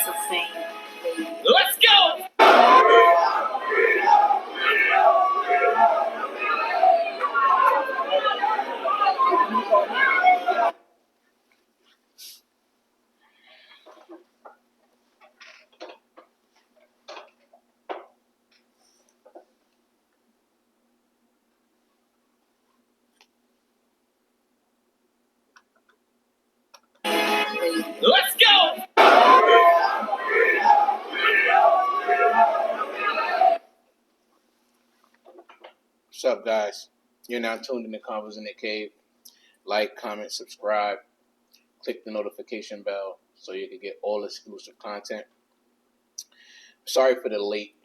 heights of fame. Let's go! Let's go! What's up, guys? You're now tuned in to Convos in the Cave. Like, comment, subscribe. Click the notification bell so you can get all exclusive content. Sorry for the late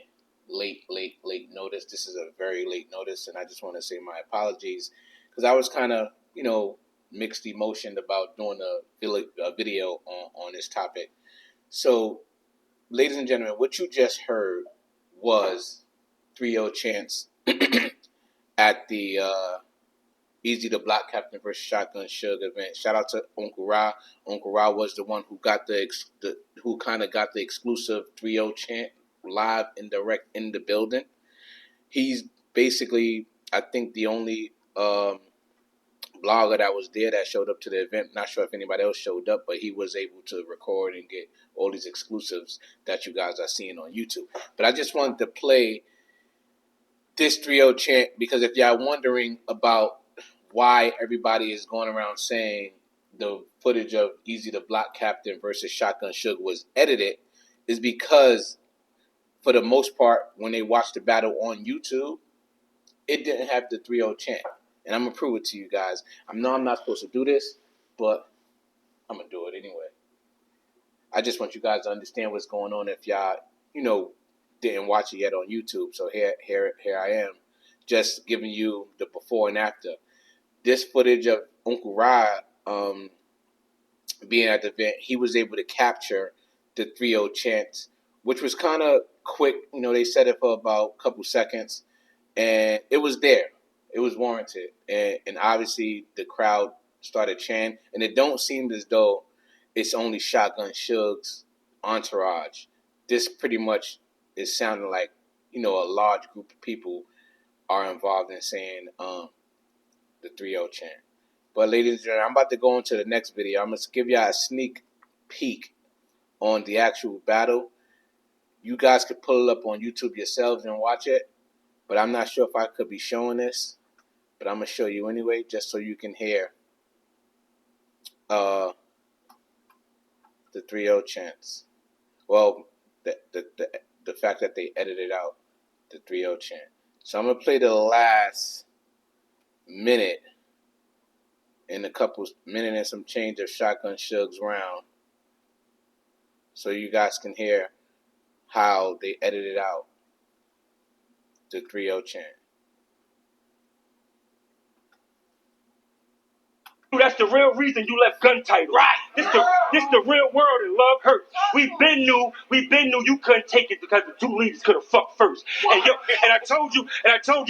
notice. This is a very late notice, and I just want to say my apologies because I was kind of, mixed emotion about doing a video on this topic. So, ladies and gentlemen, what you just heard was 3-0 chance at the Eazy the Block Captain versus Shotgun Suge event. Shout out to Uncle Ra. Uncle Ra was the one who got who kind of got the exclusive 3-0 chant live and direct in the building. He's basically, I think, the only blogger that was there that showed up to the event. Not sure if anybody else showed up, but he was able to record and get all these exclusives that you guys are seeing on YouTube. But I just wanted to play this 3-0 chant because if y'all wondering about why everybody is going around saying the footage of Eazy the Block Captain versus Shotgun Suge was edited, is because for the most part, when they watched the battle on YouTube, it didn't have the 3-0 chant. And I'm going to prove it to you guys. I know I'm not supposed to do this, but I'm going to do it anyway. I just want you guys to understand what's going on if y'all, didn't watch it yet on YouTube. So here I am, just giving you the before and after. This footage of Uncle Ra being at the event, he was able to capture the 3-0 chant, which was kind of quick. They said it for about a couple seconds, and it was there. It was warranted. And obviously the crowd started chanting, and it don't seem as though it's only Shotgun Suge's entourage. This pretty much is sounding like, a large group of people are involved in saying the 3-0 chant. But ladies and gentlemen, I'm about to go into the next video. I'm going to give y'all a sneak peek on the actual battle. You guys could pull it up on YouTube yourselves and watch it. But I'm not sure if I could be showing this. But I'm going to show you anyway, just so you can hear the 3-0 chants. Well, the fact that they edited out the 3-0 chant. So I'm going to play the last minute and minute and some change of Shotgun Suge's round, so you guys can hear how they edited out the 3-0 chant. That's the real reason you left gun title. Right. This the real world and love hurts. We been knew you couldn't take it because the two leaders could have fucked first. And I told you,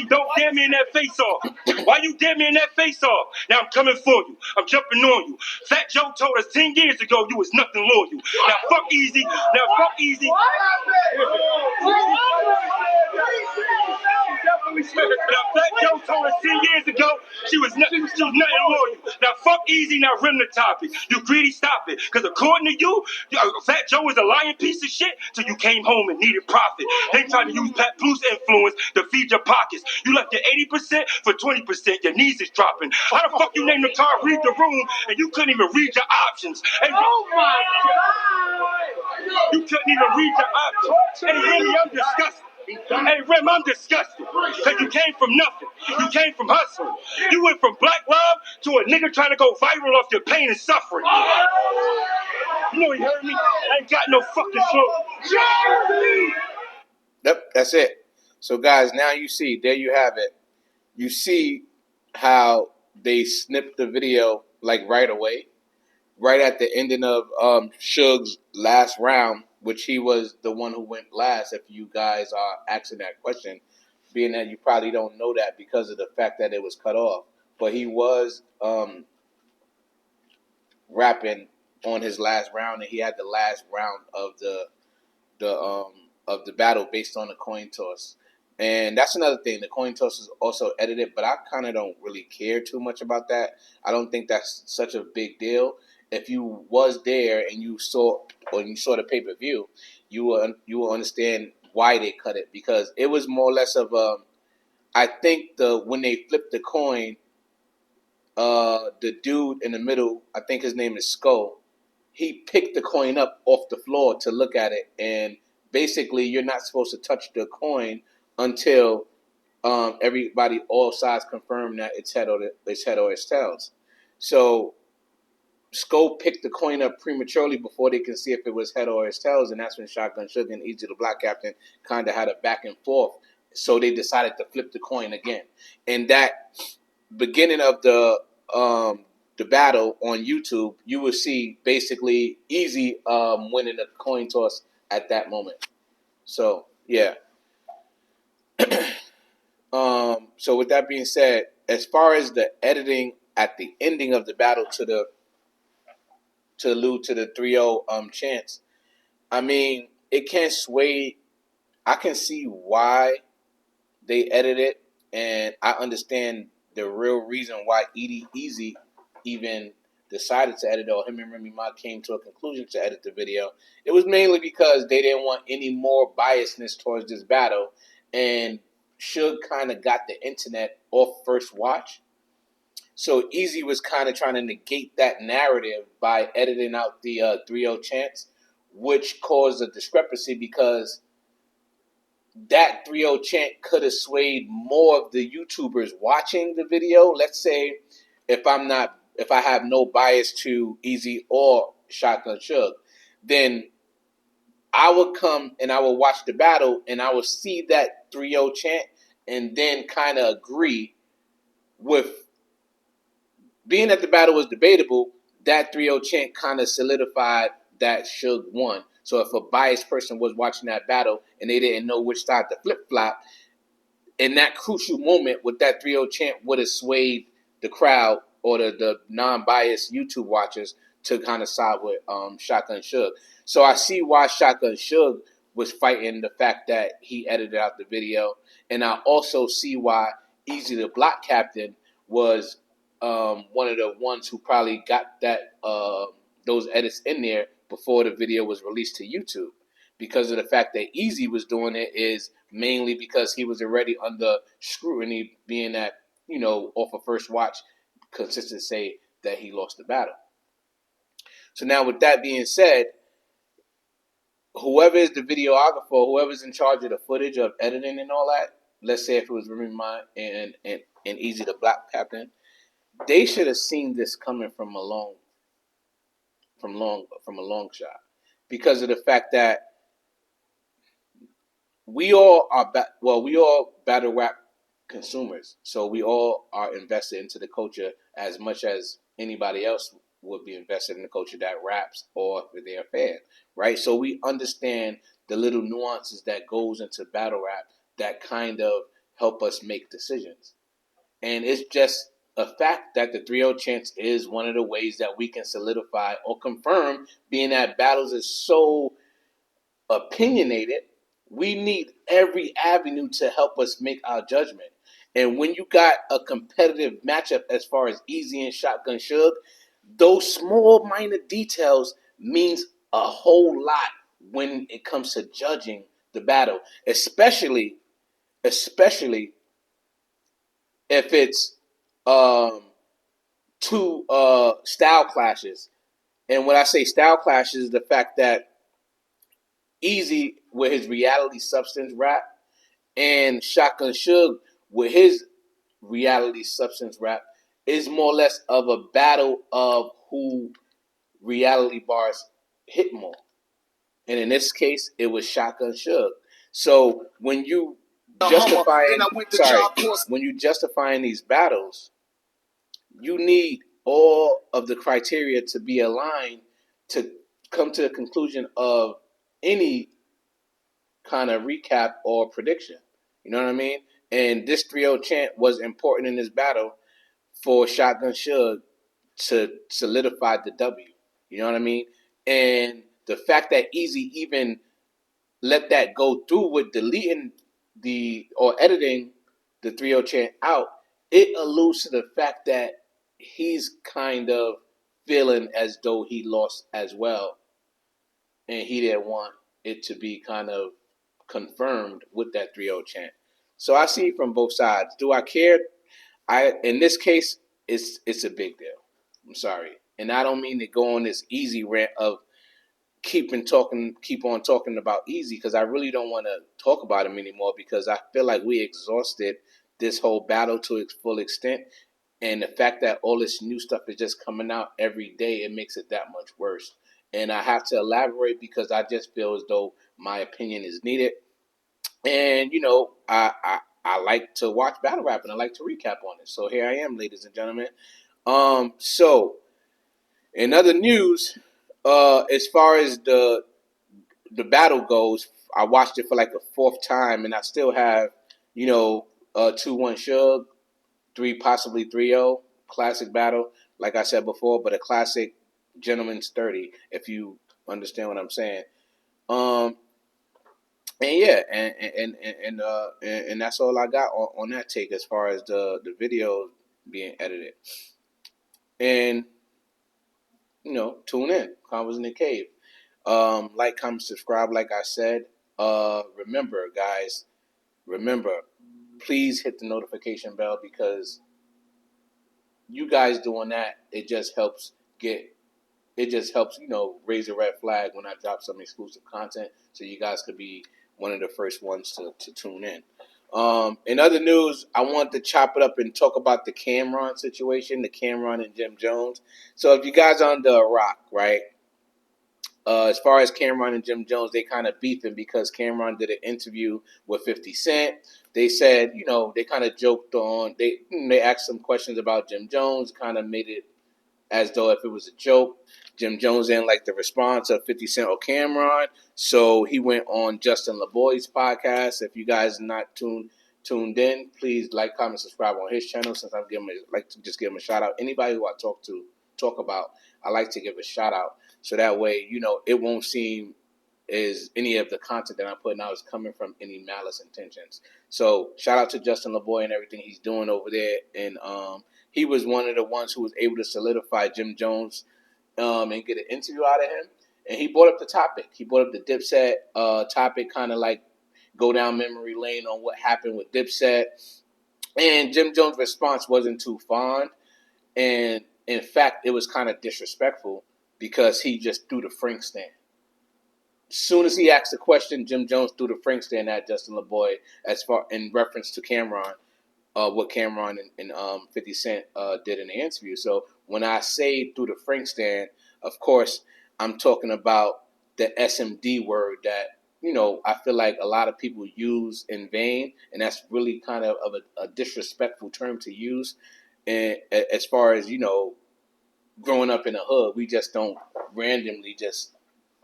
don't dare me in that face off. Why you dare me in that face off? Now I'm coming for you. I'm jumping on you. Fat Joe told us 10 years ago you was nothing loyal. Now fuck Eazy. Now Fat Joe told us 10 years ago she was nothing loyal. Now fuck Eazy, now rim the topic. You greedy, stop it. Because according to you, Fat Joe was a lying piece of shit till you came home and needed profit. They tried to use Pat Blue's influence to feed your pockets. You left your 80% for 20%. Your knees is dropping. How the fuck you named the car read the room and you couldn't even read your options? Hey, oh my God! You couldn't even read your options. Hey, really, I'm disgusted. Hey, Rem, I'm disgusted. Because you came from nothing. You came from hustling. You went from black love to a nigga trying to go viral off your pain and suffering. You know, you heard me? I ain't got no fucking flow. Yep, that's it. So, guys, now you see, there you have it. You see how they snipped the video, like, right away. Right at the ending of Suge's last round, which he was the one who went last, if you guys are asking that question, being that you probably don't know that because of the fact that it was cut off. But he was rapping on his last round, and he had the last round of the battle based on the coin toss. And that's another thing. The coin toss is also edited, but I kind of don't really care too much about that. I don't think that's such a big deal. If you was there and you saw the pay per view, you will understand why they cut it, because it was more or less of I think when they flipped the coin, the dude in the middle, I think his name is Skull, he picked the coin up off the floor to look at it, and basically you're not supposed to touch the coin until everybody, all sides, confirm that it's head or it's tails. So Skull picked the coin up prematurely before they can see if it was head or it's tails, and that's when Shotgun Suge and Eazy the Black Captain kind of had a back and forth. So they decided to flip the coin again, and that beginning of the battle on YouTube, you will see basically Eazy winning the coin toss at that moment. So yeah. So with that being said, as far as the editing at the ending of the battle to allude to the 3-0 chance, I mean, it can't sway. I can see why they edited it, and I understand the real reason why Eazy even decided to edit it, or him and Remy Ma came to a conclusion to edit the video. It was mainly because they didn't want any more biasness towards this battle, and Suge kind of got the internet off first watch. So Eazy was kind of trying to negate that narrative by editing out the 3-0 chance, which caused a discrepancy because that 3-0 chant could have swayed more of the YouTubers watching the video. Let's say if I have no bias to Eazy or Shotgun Suge, then I would come and I would watch the battle and I would see that 3-0 chant and then kind of agree with, being that the battle was debatable, that 3-0 chant kind of solidified that Suge won. So if a biased person was watching that battle and they didn't know which side to flip-flop, in that crucial moment with that 3-0 chant would have swayed the crowd or the non-biased YouTube watchers to kind of side with Shotgun Suge. So I see why Shotgun Suge was fighting the fact that he edited out the video. And I also see why Eazy the Black Captain was one of the ones who probably got that those edits in there before the video was released to YouTube. Because of the fact that Eazy was doing it is mainly because he was already under scrutiny, being that, off of first watch, consistent say that he lost the battle. So now with that being said, whoever is the videographer, whoever's in charge of the footage of editing and all that, let's say if it was Remy Ma and Eazy the Black Captain, they should have seen this coming from a long shot, because of the fact that we all battle rap consumers, so we all are invested into the culture as much as anybody else would be invested in the culture that raps or if they're a fan, right? So we understand the little nuances that goes into battle rap that kind of help us make decisions. And it's just a fact that the 3-0 chance is one of the ways that we can solidify or confirm, being that battles is so opinionated, we need every avenue to help us make our judgment. And when you got a competitive matchup as far as Eazy and Shotgun Suge, those small minor details means a whole lot when it comes to judging the battle, especially if it's two style clashes. And when I say style clashes, the fact that Eazy with his reality substance rap and Shotgun Suge with his reality substance rap is more or less of a battle of who reality bars hit more. And in this case, it was Shotgun Suge. So when you justifying these battles, you need all of the criteria to be aligned to come to the conclusion of any kind of recap or prediction. You know what I mean? And this 3-0 chant was important in this battle for Shotgun Suge to solidify the W. You know what I mean? And the fact that Eazy even let that go through with deleting or editing the 3-0 chant out, it alludes to the fact that he's kind of feeling as though he lost as well, and he didn't want it to be kind of confirmed with that 3-0 chant. So I see it from both sides. Do I care? In this case, it's a big deal. I'm sorry, and I don't mean to go on this Eazy rant of keep on talking about Eazy, because I really don't want to talk about him anymore, because I feel like we exhausted this whole battle to its full extent, and the fact that all this new stuff is just coming out every day, it makes it that much worse. And I have to elaborate because I just feel as though my opinion is needed. And I like to watch battle rap and I like to recap on it. So here I am, ladies and gentlemen. So in other news, as far as the battle goes, I watched it for like a fourth time, and I still have 2-1 Suge, possibly 3-0 classic battle. Like I said before, but a classic gentleman's 30, if you understand what I'm saying. And yeah, and that's all I got on that take as far as the video being edited. And tune in. Convos in the Cave. Like, comment, subscribe. Like I said, remember, guys. Please hit the notification bell, because you guys doing that, it just helps raise a red flag when I drop some exclusive content, so you guys could be one of the first ones to tune in. In other news, I want to chop it up and talk about the Cameron situation, the Cameron and Jim Jones. So if you guys are under a rock, right? As far as Cameron and Jim Jones, they kind of beefing because Cameron did an interview with 50 Cent. They said, they kind of joked on, they asked some questions about Jim Jones, kind of made it as though if it was a joke. Jim Jones didn't like the response of 50 Cent or Cameron, so he went on Justin LeBoy's podcast. If you guys are not tuned in, please like, comment, subscribe on his channel. Since I'm like to just give him a shout out. Anybody who I talk about, I like to give a shout out, so that way it won't seem as any of the content that I'm putting out is coming from any malice intentions. So shout out to Justin LeBoy and everything he's doing over there, and he was one of the ones who was able to solidify Jim Jones and get an interview out of him. And he brought up the topic. He brought up the Dipset topic, kind of like go down memory lane on what happened with Dipset. And Jim Jones' response wasn't too fond. And in fact, it was kind of disrespectful because he just threw the Frank stand. As soon as he asked the question, Jim Jones threw the Frank stand at Justin LeBoy as far in reference to Cameron. What Cameron and 50 Cent did in the interview. So when I say through the Frank stand, of course, I'm talking about the SMD word that, I feel like a lot of people use in vain, and that's really kind of a disrespectful term to use. And as far as, growing up in the hood, we just don't randomly just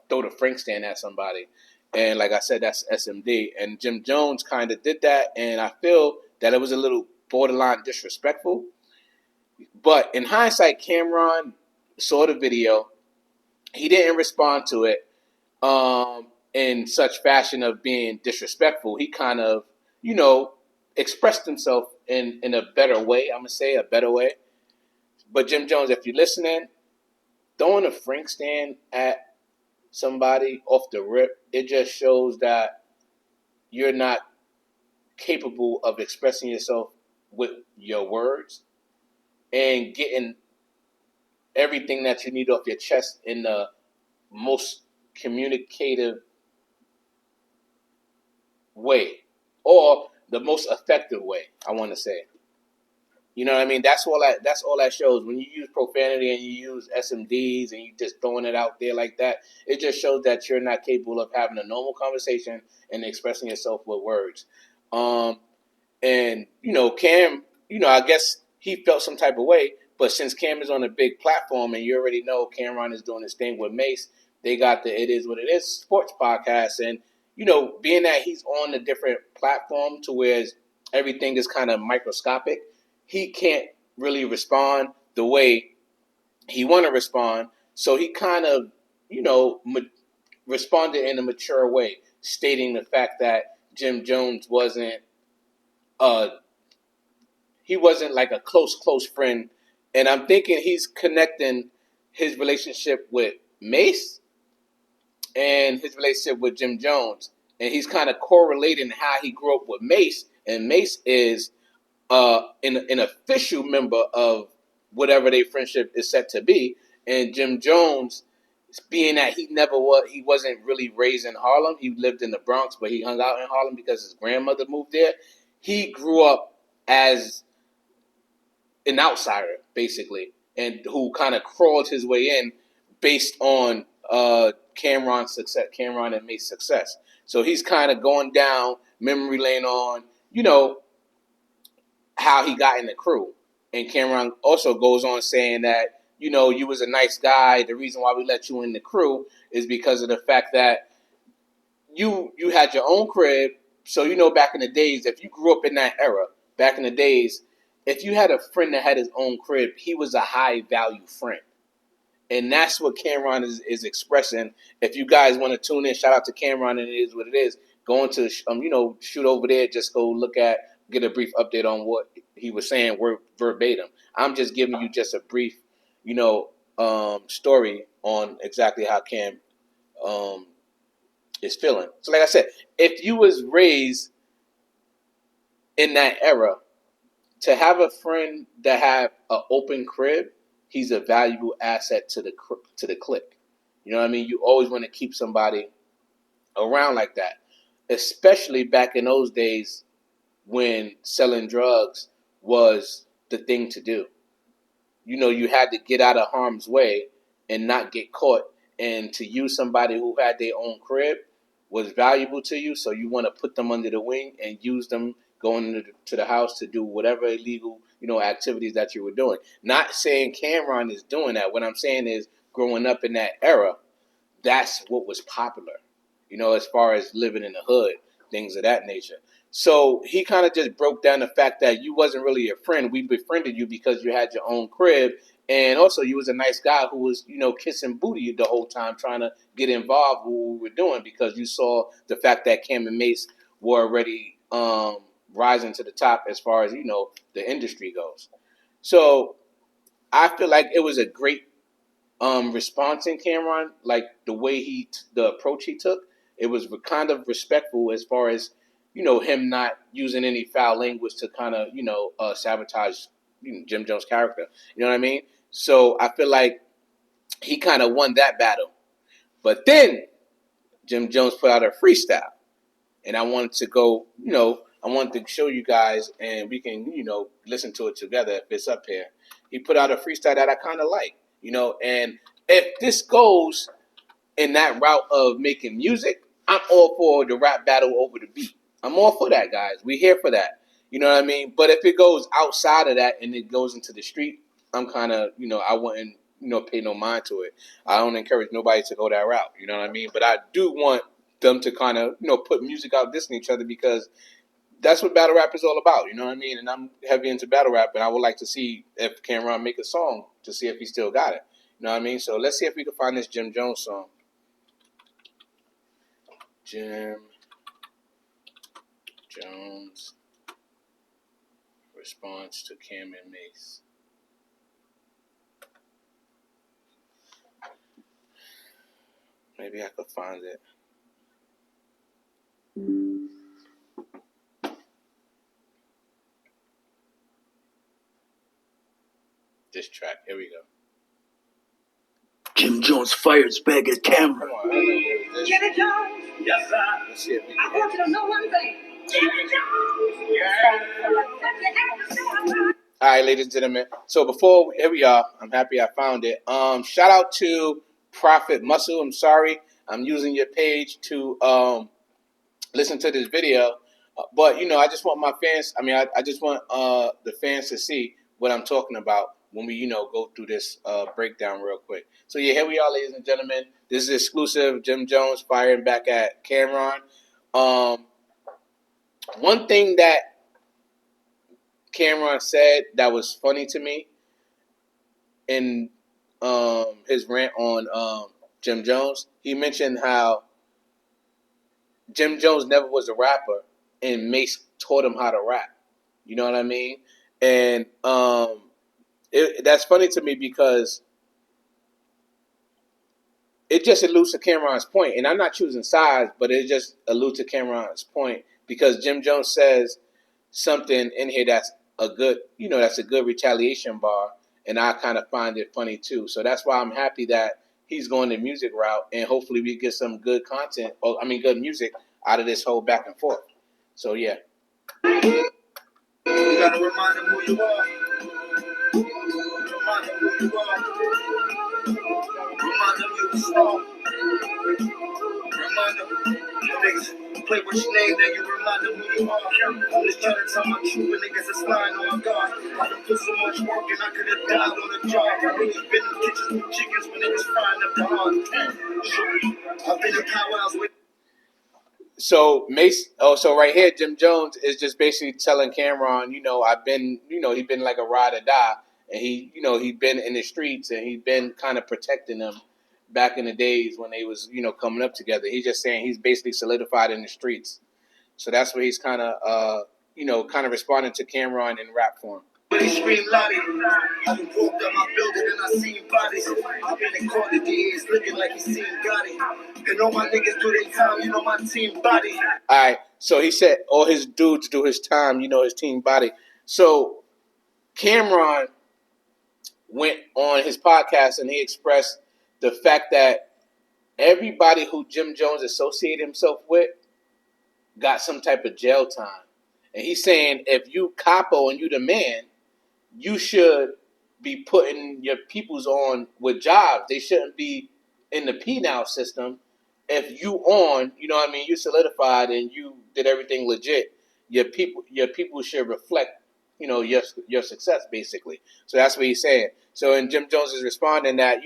throw the Frank stand at somebody. And like I said, that's SMD. And Jim Jones kind of did that, and I feel that it was a little borderline disrespectful. But in hindsight, Cameron saw the video. He didn't respond to it in such fashion of being disrespectful. He kind of, expressed himself in a better way. I'm going to say a better way. But Jim Jones, if you're listening, throwing a Frank stand at somebody off the rip, it just shows that you're not capable of expressing yourself with your words and getting everything that you need off your chest in the most communicative way, or the most effective way, I want to say. You know what I mean? That's all that shows. When you use profanity and you use SMDs and you just throwing it out there like that, it just shows that you're not capable of having a normal conversation and expressing yourself with words. And Cam, I guess he felt some type of way, but since Cam is on a big platform and you already know Cameron is doing his thing with Mace, they got the It Is What It Is sports podcast. And, being that he's on a different platform to where everything is kind of microscopic, he can't really respond the way he want to respond So he kind of, responded in a mature way, stating the fact that Jim Jones uh wasn't like a close friend, and I'm thinking he's connecting his relationship with Mace and his relationship with Jim Jones, and he's kind of correlating how he grew up with Mace, and Mace is an official member of whatever their friendship is set to be, and Jim Jones, being that he wasn't really raised in Harlem. He lived in the Bronx, but he hung out in Harlem because his grandmother moved there. He grew up as an outsider, basically, and who kind of crawled his way in based on Cameron's success, Cameron and Mace's success. So he's kind of going down memory lane on, how he got in the crew. And Cameron also goes on saying that, you was a nice guy. The reason why we let you in the crew is because of the fact that you had your own crib. So, back in the days, if you grew up in that era, back in the days, if you had a friend that had his own crib, he was a high value friend. And that's what Cameron is expressing. If you guys want to tune in, shout out to Cameron, and it is what it is. Going to, shoot over there, just go get a brief update on what he was saying verbatim. I'm just giving you just a brief, story on exactly how Cam is feeling. So like I said, if you was raised in that era, to have a friend that have an open crib, he's a valuable asset to the clique. You know what I mean? You always want to keep somebody around like that, especially back in those days when selling drugs was the thing to do. You had to get out of harm's way and not get caught. And to use somebody who had their own crib was valuable to you, so you want to put them under the wing and use them going to the house to do whatever illegal, activities that you were doing. Not saying Cameron is doing that. What I'm saying is, growing up in that era, that's what was popular, as far as living in the hood, things of that nature. So he kind of just broke down the fact that you wasn't really a friend. We befriended you because you had your own crib. And also you was a nice guy who was, kissing booty the whole time, trying to get involved with what we were doing, because you saw the fact that Cam and Mace were already rising to the top as far as, the industry goes. So I feel like it was a great response in Cameron, like the way the approach he took. It was kind of respectful as far as, him not using any foul language to kind of, sabotage Jim Jones' character. You know what I mean? So I feel like he kind of won that battle. But then Jim Jones put out a freestyle, and I wanted to go, I wanted to show you guys, and we can, listen to it together if it's up here. He put out a freestyle that I kind of like, and if this goes in that route of making music, I'm all for the rap battle over the beat. I'm all for that, guys. We're here for that. You know what I mean? But if it goes outside of that and it goes into the street, I'm kind of, I wouldn't, pay no mind to it. I don't encourage nobody to go that route. You know what I mean? But I do want them to kind of, put music out dissing each other, because that's what battle rap is all about. You know what I mean? And I'm heavy into battle rap, and I would like to see if Cameron make a song to see if he still got it. You know what I mean? So let's see if we can find this Jim Jones song. Jim Jones response to Cam and Mace. Maybe I could find it. This track. Here we go. Jim Jones fires back at Cameron. Come on, Jimmy Jones. Yes, sir. Let's see if we can I want you to know one thing. Jimmy Jones. Yeah. All right, ladies and gentlemen. So here we are. I'm happy I found it. Shout out to Prophet Muscle. I'm sorry, I'm using your page to listen to this video, but I just want my fans. I just want the fans to see what I'm talking about when we go through this breakdown real quick. So yeah, here we are, ladies and gentlemen. This is exclusive. Jim Jones firing back at Cameron. One thing that Cameron said that was funny to me in his rant on Jim Jones, he mentioned how Jim Jones never was a rapper, and Mace taught him how to rap. You know what I mean? And that's funny to me because it just alludes to Cameron's point, and I'm not choosing sides, but it just alludes to Cameron's point because Jim Jones says something in here that's a good, that's a good retaliation bar, and I kind of find it funny too. So that's why I'm happy that he's going the music route, and hopefully we get some good content, good music out of this whole back and forth. So yeah. You gotta remind them who you are. Remind them who you are. Remind them you a star. Remind them. Niggas play with your name, then you remind them who you are. I'm just trying to tell my truth, but niggas is lying on my guard. I done put so much work and I could have died on the job. I really been in kitchens with chickens when niggas frying up the heart. I've been in powwows with. So Mace, so right here, Jim Jones is just basically telling Cameron, I've been, he been like a ride or die, and he been in the streets, and he been kind of protecting them back in the days when they was, coming up together. He's just saying he's basically solidified in the streets. So that's where he's kind of, kind of responding to Cameron in rap form. When he screamed Lottie, I done walked out my building and I seen bodies. I've been in court the days looking like he seen Gotti. And all my niggas do their time, my team body. All right, so he said all his dudes do his time, his team body. So Cameron went on his podcast and he expressed the fact that everybody who Jim Jones associated himself with got some type of jail time. And he's saying if you capo and you the man, you should be putting your peoples on with jobs. They shouldn't be in the P-Now system. If you on, you solidified and you did everything legit, your people should reflect, your success basically. So that's what he's saying. So and Jim Jones is responding that,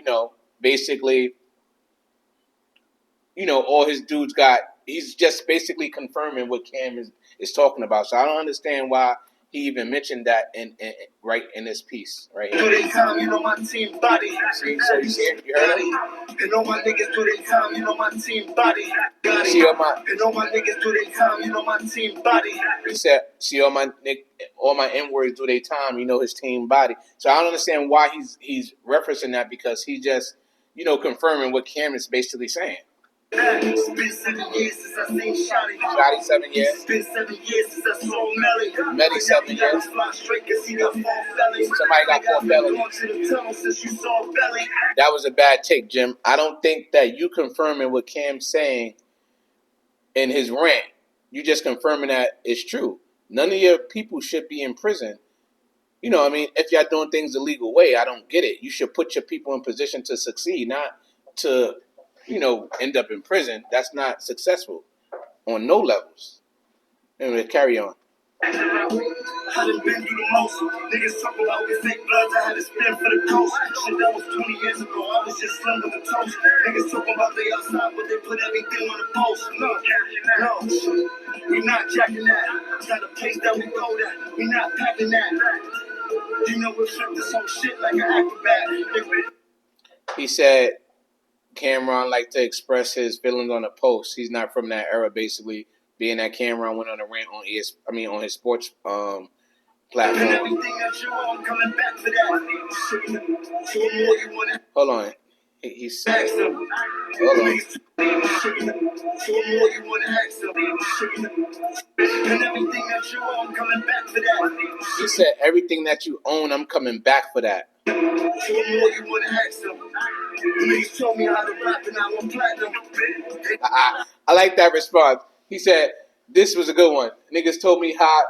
basically, all his dudes he's just basically confirming what Cam is talking about. So I don't understand why he even mentioned that in right in this piece right here. Do they time, my team body. See, so you see it? You heard him? And all my niggas do they time, my team body. See all my and all my niggas do they time, my team body. He said, see all my N-words do they time, his team body. So I don't understand why he's referencing that because he just, confirming what Cam is basically saying. It's been 7 years since I seen Shotty. Shotty 7 years. It's been 7 years since I saw Melly. Melly 7 years. Somebody got 4 felonies. That was a bad take, Jim. I don't think that you confirming what Cam's saying in his rant. You just confirming that it's true. None of your people should be in prison. If y'all doing things the legal way, I don't get it. You should put your people in position to succeed, not to end up in prison. That's not successful on no levels. Anyway, carry on. I done been through the most. Niggas talk about we fake bloods. I had to spin for the coast. Shit, that was 20 years ago. I was just slim with the toast. Niggas talk about they outside, but they put everything on the post. No, we not jacking that. Got a place that we go there. We not packing that. We flip this whole shit like an acrobat. He said Cameron liked to express his feelings on a post. He's not from that era, basically. Being that Cameron went on a rant on on his sports platform. Hold on. He said, hold on. He said, everything that you own, I'm coming back for that. I like that response. He said, this was a good one. Niggas told me how,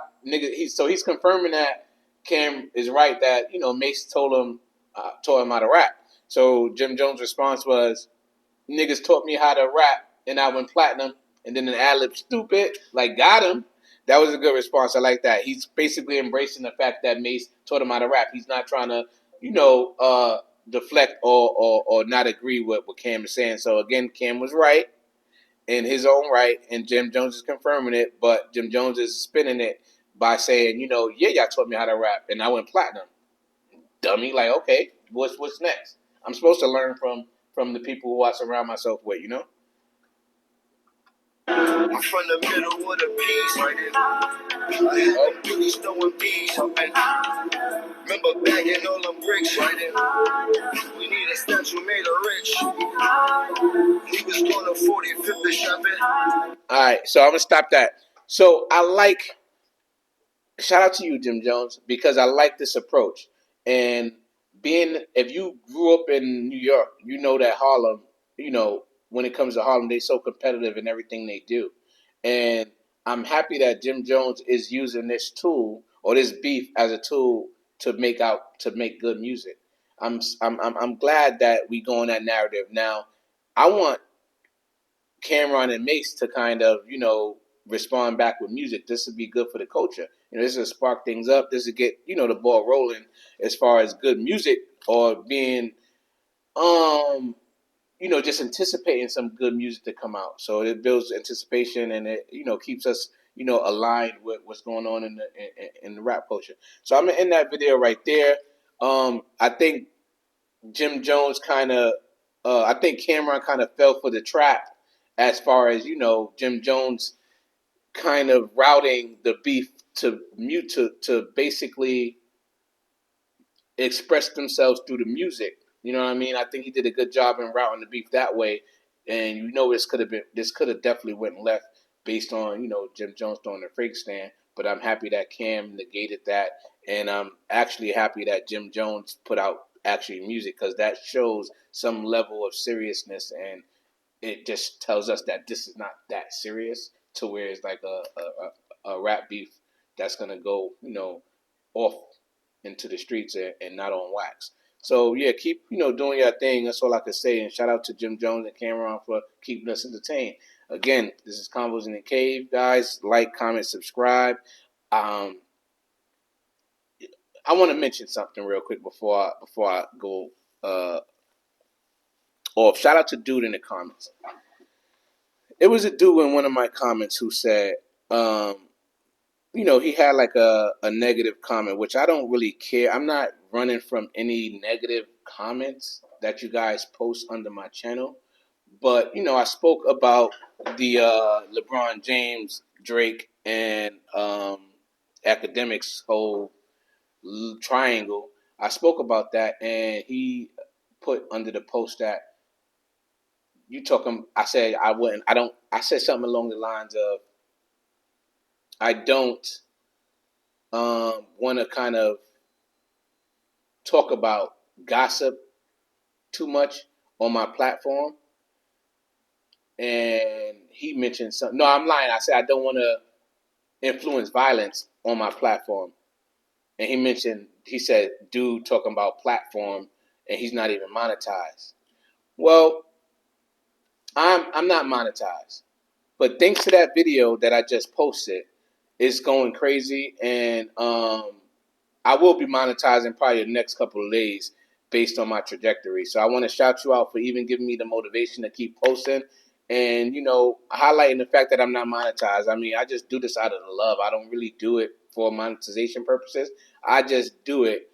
so he's confirming that Cam is right that, Mace told him how to rap. So Jim Jones' response was, niggas taught me how to rap and I went platinum and then an ad-lib stupid, got him. That was a good response. I like that. He's basically embracing the fact that Mace taught him how to rap. He's not trying to, deflect or not agree with what Cam is saying. So again, Cam was right in his own right, and Jim Jones is confirming it, but Jim Jones is spinning it by saying, y'all taught me how to rap and I went platinum. Dummy, okay, what's next? I'm supposed to learn from the people who I surround myself with, you know? I'm from the middle of the piece. I had them dudes throwing bees. Remember bagging all them bricks. We need a statue made of rich. He was going to 45th to shopping. All right, so I'm gonna stop that. So I like shout out to you, Jim Jones, because I like this approach. And being if you grew up in New York, you know that Harlem, you know, when it comes to Harlem, they're so competitive in everything they do. And I'm happy that Jim Jones is using this tool or this beef as a tool to make good music. I'm glad that we go on that narrative. Now, I want Cameron and Mace to kind of, you know, respond back with music. This would be good for the culture. You know, this will spark things up. This will get, you know, the ball rolling as far as good music or being, you know, just anticipating some good music to come out. So it builds anticipation and it, you know, keeps us, you know, aligned with what's going on in the rap culture. So I'm gonna end that video right there. I think Jim Jones kind of, I think Cameron kind of fell for the trap as far as, you know, Jim Jones kind of routing the beef to mute to basically express themselves through the music. You know what I mean? I think he did a good job in routing the beef that way. And you know, this could have definitely went left based on, you know, Jim Jones throwing the freak stand. But I'm happy that Cam negated that, and I'm actually happy that Jim Jones put out actually music because that shows some level of seriousness, and it just tells us that this is not that serious to where it's like a rap beef that's gonna go, you know, off into the streets and not on wax. So yeah, keep, you know, doing your thing. That's all I can say. And shout out to Jim Jones and Cameron for keeping us entertained. Again, this is Convos in the Cave, guys. Like, comment, subscribe. Um, I want to mention something real quick before I go off. Shout out to dude in the comments. It was a dude in one of my comments who said, um, you know, he had like a negative comment, which I don't really care. I'm not running from any negative comments that you guys post under my channel. But, you know, I spoke about the LeBron James, Drake, and academics whole triangle. I spoke about that, and he put under the post that you talking. I said I wouldn't. I don't. I said something along the lines of I don't want to kind of talk about gossip too much on my platform. And he mentioned something. No, I'm lying. I said I don't want to influence violence on my platform. And he said, dude talking about platform and he's not even monetized. Well, I'm not monetized. But thanks to that video that I just posted, it's going crazy. And I will be monetizing probably the next couple of days based on my trajectory. So I want to shout you out for even giving me the motivation to keep posting and, you know, highlighting the fact that I'm not monetized. I mean, I just do this out of the love. I don't really do it for monetization purposes. I just do it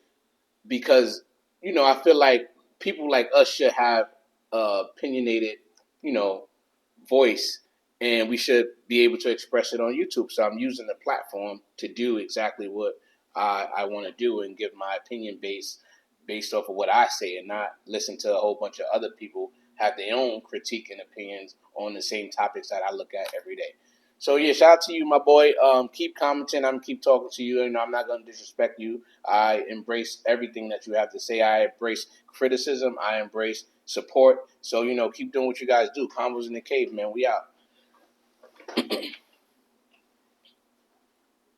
because, you know, I feel like people like us should have opinionated, you know, voice, and we should be able to express it on YouTube. So I'm using the platform to do exactly what I want to do and give my opinion based off of what I say, and not listen to a whole bunch of other people have their own critique and opinions on the same topics that I look at every day. So yeah, shout out to you, my boy. Keep commenting. I'm keep talking to you, and I'm not gonna disrespect you. I embrace everything that you have to say. I embrace criticism. I embrace support. So, you know, keep doing what you guys do. Convos in the Cave, man. We out.